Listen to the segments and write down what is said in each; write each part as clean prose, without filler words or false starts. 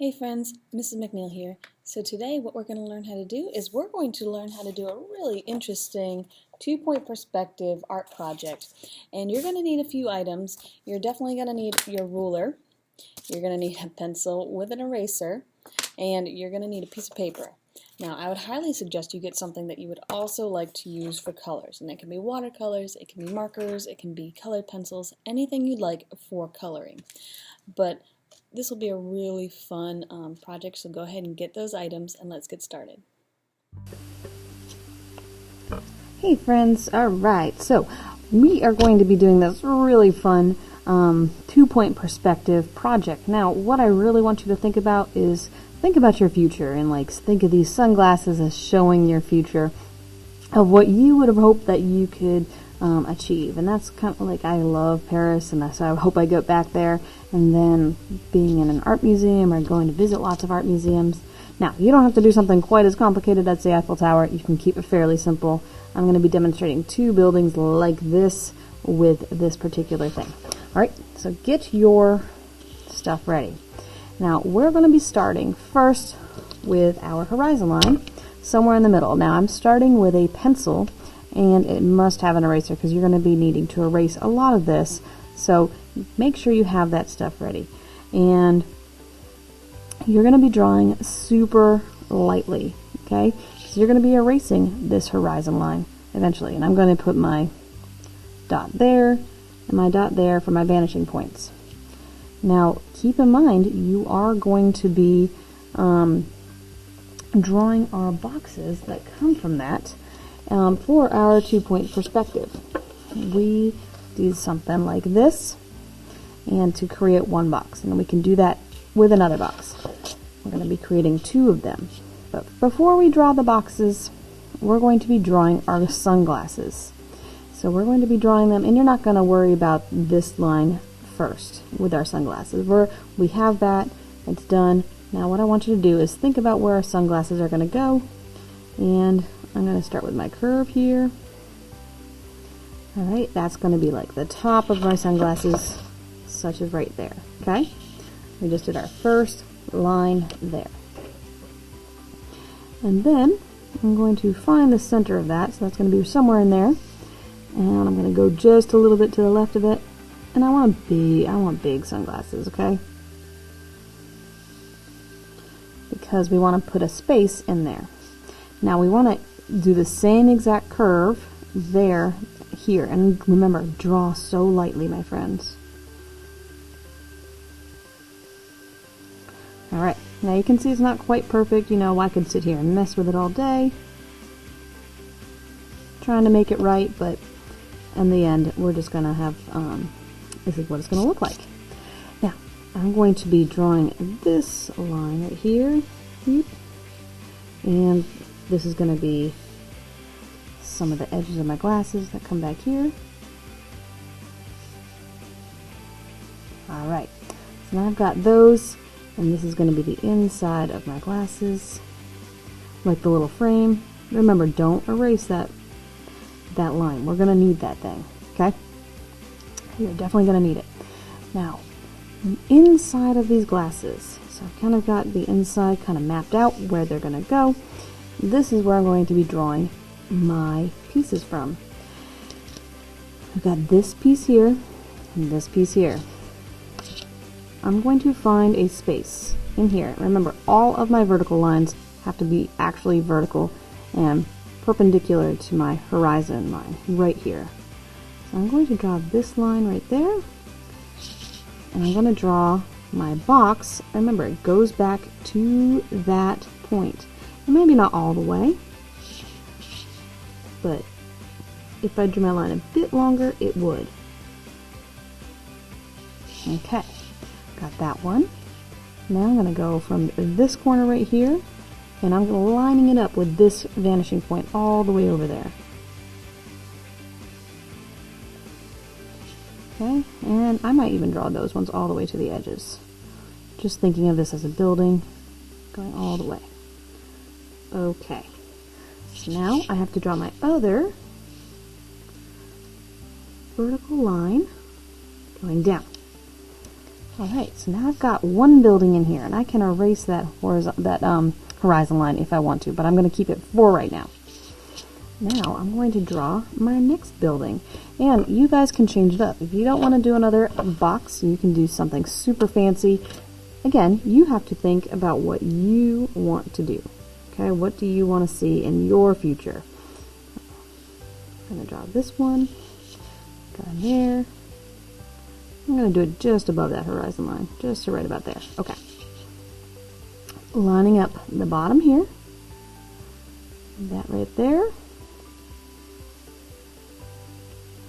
Hey friends, Mrs. McNeil here. So today what we're going to learn how to do is we're going to learn how to do a really interesting two-point perspective art project. And you're going to need a few items. You're definitely going to need your ruler, you're going to need a pencil with an eraser, and you're going to need a piece of paper. Now I would highly suggest you get something that you would also like to use for colors. And it can be watercolors, it can be markers, it can be colored pencils, anything you'd like for coloring. But this will be a really fun project, so go ahead and get those items and let's get started. Hey friends, alright, so we are going to be doing this really fun two-point perspective project. Now what I really want you to think about is think about your future and think of these sunglasses as showing your future of what you would have hoped that you could achieve. And that's kind of like, I love Paris, and so I hope I go back there, and then being in an art museum or going to visit lots of art museums. Now, you don't have to do something quite as complicated as the Eiffel Tower. You can keep it fairly simple. I'm going to be demonstrating two buildings like this with this particular thing. Alright, so get your stuff ready. Now, we're going to be starting first with our horizon line somewhere in the middle. Now, I'm starting with a pencil, and it must have an eraser because you're going to be needing to erase a lot of this, so make sure you have that stuff ready. And you're going to be drawing super lightly, okay? So you're going to be erasing this horizon line eventually, and I'm going to put my dot there and my dot there for my vanishing points. Now keep in mind you are going to be drawing our boxes that come from that. For our two-point perspective, we do something like this, and to create one box, and we can do that with another box. We're going to be creating two of them, but before we draw the boxes, we're going to be drawing our sunglasses. So we're going to be drawing them, and you're not going to worry about this line first with our sunglasses. We have that, it's done. Now what I want you to do is think about where our sunglasses are going to go, and I'm going to start with my curve here. Alright, that's going to be like the top of my sunglasses, such as right there. Okay? We just did our first line there. And then I'm going to find the center of that, so that's going to be somewhere in there. And I'm going to go just a little bit to the left of it. And I want big sunglasses, okay? Because we want to put a space in there. Now we want to do the same exact curve there, here, and remember, draw so lightly, my friends. Alright, now you can see it's not quite perfect. You know, I could sit here and mess with it all day, trying to make it right, but in the end, we're just going to have, this is what it's going to look like. Now, I'm going to be drawing this line right here, and this is going to be some of the edges of my glasses that come back here. Alright, so now I've got those, and this is going to be the inside of my glasses, like the little frame. Remember, don't erase that line. We're going to need that thing, okay? You're definitely going to need it. Now, the inside of these glasses, so I've kind of got the inside kind of mapped out where they're going to go. This is where I'm going to be drawing my pieces from. I've got this piece here and this piece here. I'm going to find a space in here. Remember, all of my vertical lines have to be actually vertical and perpendicular to my horizon line right here. So I'm going to draw this line right there, and I'm going to draw my box. Remember, it goes back to that point. And maybe not all the way, but if I drew my line a bit longer, it would. Okay, got that one. Now I'm going to go from this corner right here, and I'm lining it up with this vanishing point all the way over there. Okay, and I might even draw those ones all the way to the edges. Just thinking of this as a building, going all the way. Okay, so now I have to draw my other vertical line going down. Alright, so now I've got one building in here, and I can erase that horizon line if I want to, but I'm going to keep it 4 right now. Now I'm going to draw my next building, and you guys can change it up. If you don't want to do another box, you can do something super fancy. Again, you have to think about what you want to do. Okay, what do you want to see in your future? I'm going to draw this one, go in there. I'm going to do it just above that horizon line, just right about there. Okay. Lining up the bottom here, that right there.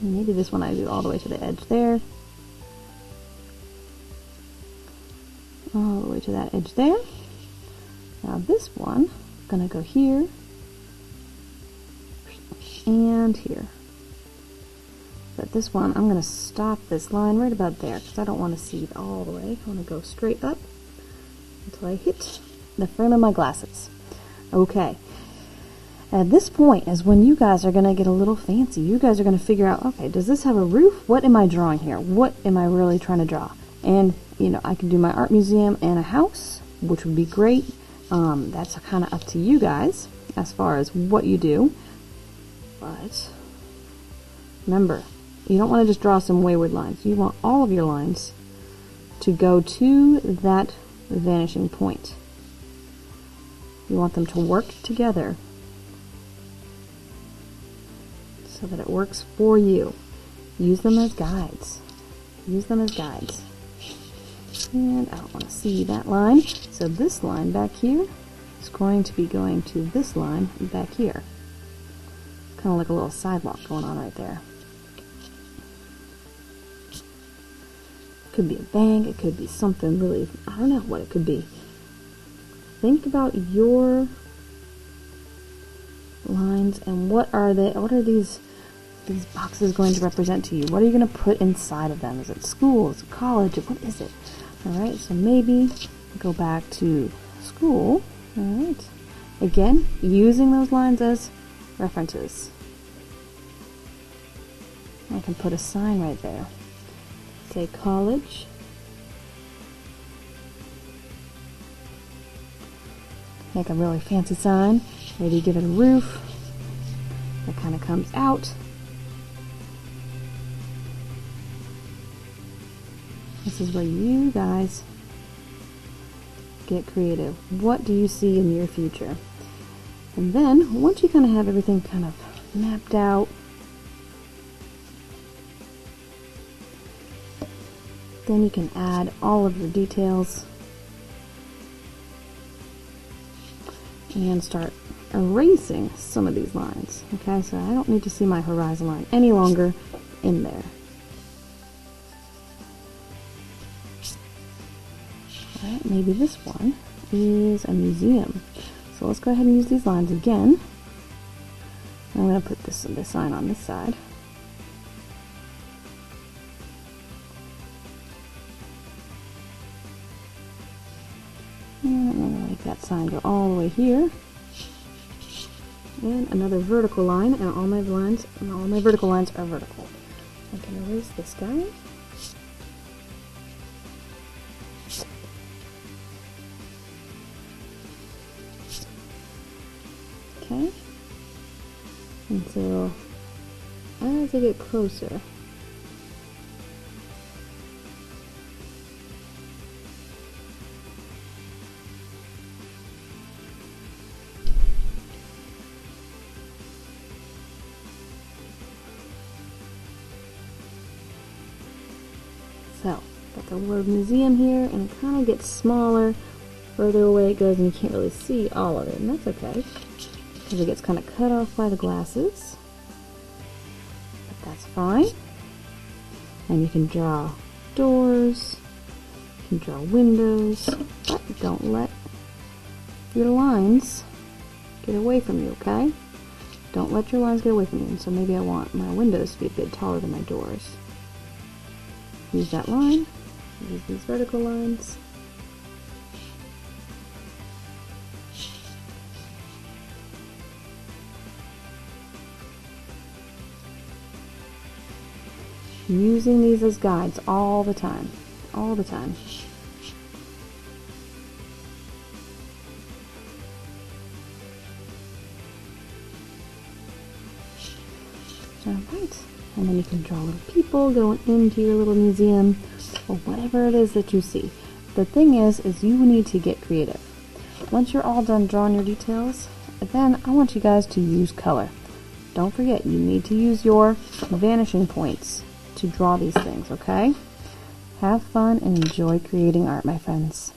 Maybe this one I do all the way to the edge there. All the way to that edge there. Now this one, I'm going to go here and here. But this one, I'm going to stop this line right about there because I don't want to see it all the way. I want to go straight up until I hit the frame of my glasses. Okay. At this point is when you guys are going to get a little fancy. You guys are going to figure out, okay, does this have a roof? What am I drawing here? What am I really trying to draw? And, you know, I can do my art museum and a house, which would be great. That's kind of up to you guys as far as what you do. But remember, you don't want to just draw some wayward lines. You want all of your lines to go to that vanishing point. You want them to work together so that it works for you. Use them as guides. Use them as guides. And I don't want to see that line. So this line back here is going to be going to this line back here. Kind of like a little sidewalk going on right there. Could be a bank, it could be something really, I don't know what it could be. Think about your lines and what are these boxes going to represent to you? What are you going to put inside of them? Is it school? Is it college? What is it? Alright, so maybe go back to school. Alright. Again, using those lines as references. I can put a sign right there. Say college. Make a really fancy sign. Maybe give it a roof that kind of comes out. This is where you guys get creative. What do you see in your future? And then, once you kind of have everything kind of mapped out, then you can add all of your details and start erasing some of these lines. Okay, so I don't need to see my horizon line any longer in there. Alright, maybe this one is a museum. So let's go ahead and use these lines again. I'm going to put this sign on this side. And I'm going to make that sign go all the way here. And another vertical line, and all my vertical lines are vertical. I can erase this guy. Okay. Until as I get closer, so, got the word museum here, and it kind of gets smaller further away it goes, and you can't really see all of it, and that's okay, because it gets kind of cut off by the glasses, but that's fine. And you can draw doors, you can draw windows, but don't let your lines get away from you, okay? Don't let your lines get away from you. And so maybe I want my windows to be a bit taller than my doors. Use that line, use these vertical lines. Using these as guides all the time. all the time. Alright, and then you can draw little people going into your little museum, or whatever it is that you see. The thing is you need to get creative. Once you're all done drawing your details, then I want you guys to use color. Don't forget, you need to use your vanishing points to draw these things, okay? Have fun and enjoy creating art, my friends.